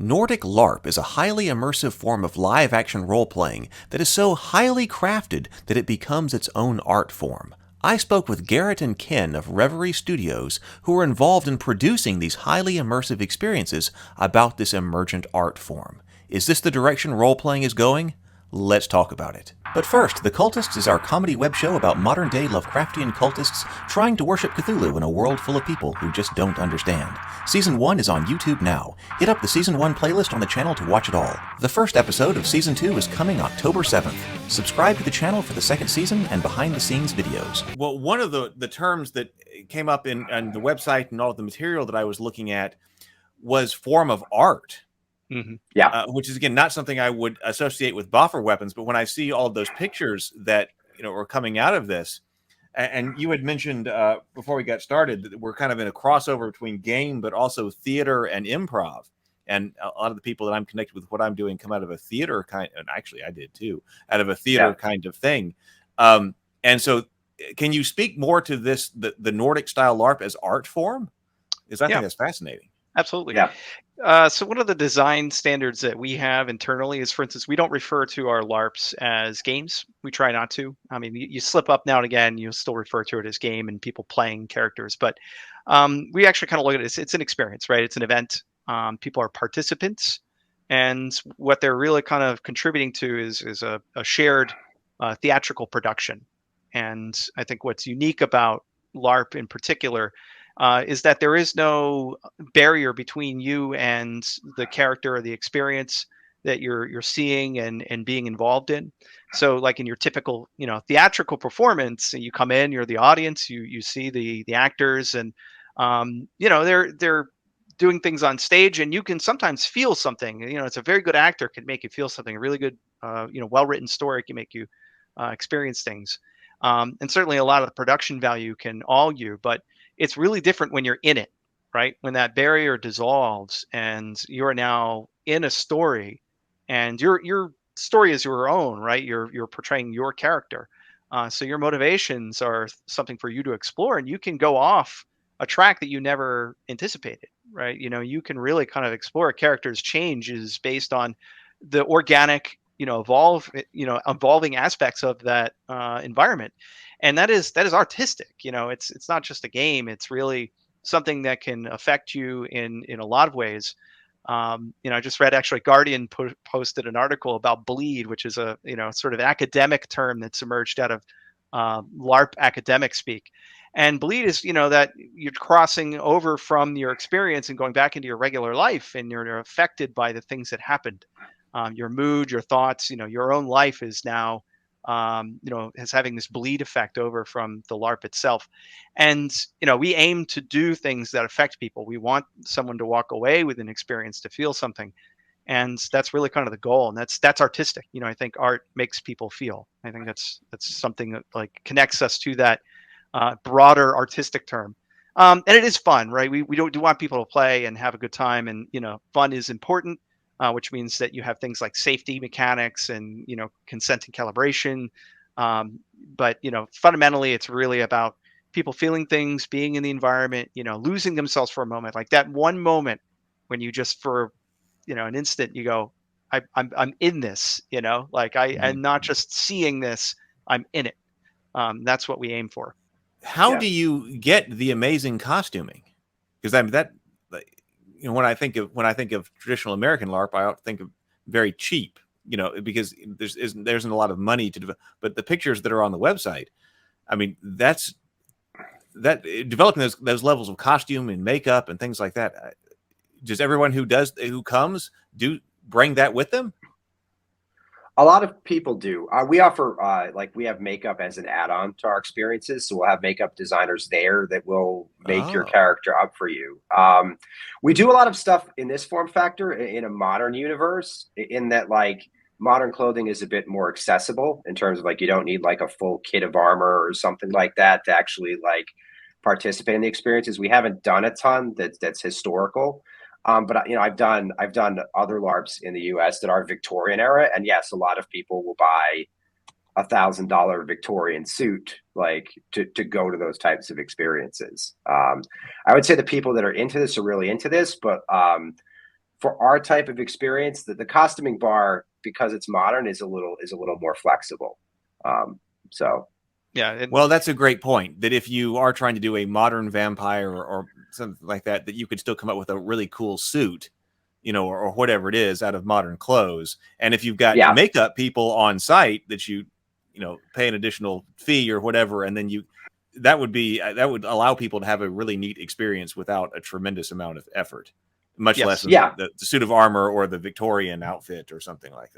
Nordic LARP is a highly immersive form of live-action role-playing that is so highly crafted that it becomes its own art form. I spoke with Garret and Ken of Reverie Studios, who are involved in producing these highly immersive experiences about this emergent art form. Is this the direction role-playing is going? Let's talk about it. But first, The Cultists is our comedy web show about modern-day Lovecraftian cultists trying to worship Cthulhu in a world full of people who just don't understand. Season 1 is on YouTube now. Hit up the Season 1 playlist on the channel to watch it all. The first episode of Season 2 is coming October 7th. Subscribe to the channel for the second season and behind-the-scenes videos. Well, one of the terms that came up in the website and all of the material that I was looking at was form of art. Mm-hmm. Yeah, which is again not something I would associate with boffer weapons, but when I see all of those pictures that are coming out of this, and you had mentioned before we got started that we're kind of in a crossover between game, but also theater and improv. And a lot of the people that I'm connected with, what I'm doing, come out of a theater kind, and actually I did too, out of a theater kind of thing. And so, can you speak more to this, the Nordic style LARP as art form? Because I think that's fascinating. Absolutely. Yeah. So one of the design standards that we have internally is, for instance, we don't refer to our LARPs as games. We try not to. I mean, you slip up now and again, you'll still refer to it as game and people playing characters. But we actually kind of look at it. It's an experience, right? It's an event. People are participants. And what they're really kind of contributing to is a shared theatrical production. And I think what's unique about LARP in particular is that there is no barrier between you and the character or the experience that you're seeing and being involved in. So like in your typical, theatrical performance, you come in, you're the audience, you see the actors and, they're doing things on stage and you can sometimes feel something. It's a very good actor can make you feel something. A really good, well-written story can make you experience things. And certainly a lot of the production value can awe you, but it's really different when you're in it, right? When that barrier dissolves and you're now in a story and your story is your own, right? You're portraying your character. So your motivations are something for you to explore and you can go off a track that you never anticipated, right? You can really kind of explore a character's changes based on the organic, evolving aspects of that environment. And that is artistic. It's not just a game. It's really something that can affect you in a lot of ways. I just read actually Guardian posted an article about bleed, which is a sort of academic term that's emerged out of LARP academic speak. And bleed is that you're crossing over from your experience and going back into your regular life, and you're affected by the things that happened. Your mood, your thoughts, your own life is now is having this bleed effect over from the LARP itself. And, we aim to do things that affect people. We want someone to walk away with an experience, to feel something. And that's really kind of the goal. And that's artistic. I think art makes people feel. I think that's something that like connects us to that broader artistic term. And it is fun, right? We do want people to play and have a good time. And, fun is important. Which means that you have things like safety mechanics and, consent and calibration. But, fundamentally, it's really about people feeling things, being in the environment, losing themselves for a moment. Like that one moment when you just for, an instant, you go, I'm in this, I'm not just seeing this, I'm in it. That's what we aim for. How do you get the amazing costuming? Because when I think of traditional American LARP, I think of very cheap, because there isn't a lot of money to develop. But the pictures that are on the website, I mean, that developing those levels of costume and makeup and things like that. Does everyone who comes bring that with them? a lot of people do. We offer we have makeup as an add-on to our experiences, so we'll have makeup designers there that will make your character up for you. We do a lot of stuff in this form factor in a modern universe, in that modern clothing is a bit more accessible in terms of you don't need a full kit of armor or something like that to actually participate in the experiences. We haven't done a ton that's historical. But I've done other LARPs in the U.S. that are Victorian era, and yes, a lot of people will buy $1,000 Victorian suit to go to those types of experiences. I would say the people that are into this are really into this, but for our type of experience, the costuming bar, because it's modern, is a little more flexible. So yeah. Well, that's a great point. That if you are trying to do a modern vampire or something like that, that you could still come up with a really cool suit, you know, or whatever it is out of modern clothes. And if you've got yeah, makeup people on site that you know, pay an additional fee or whatever, and then that would allow people to have a really neat experience without a tremendous amount of effort, much Yes. less than Yeah. the suit of armor or the Victorian outfit or something like that.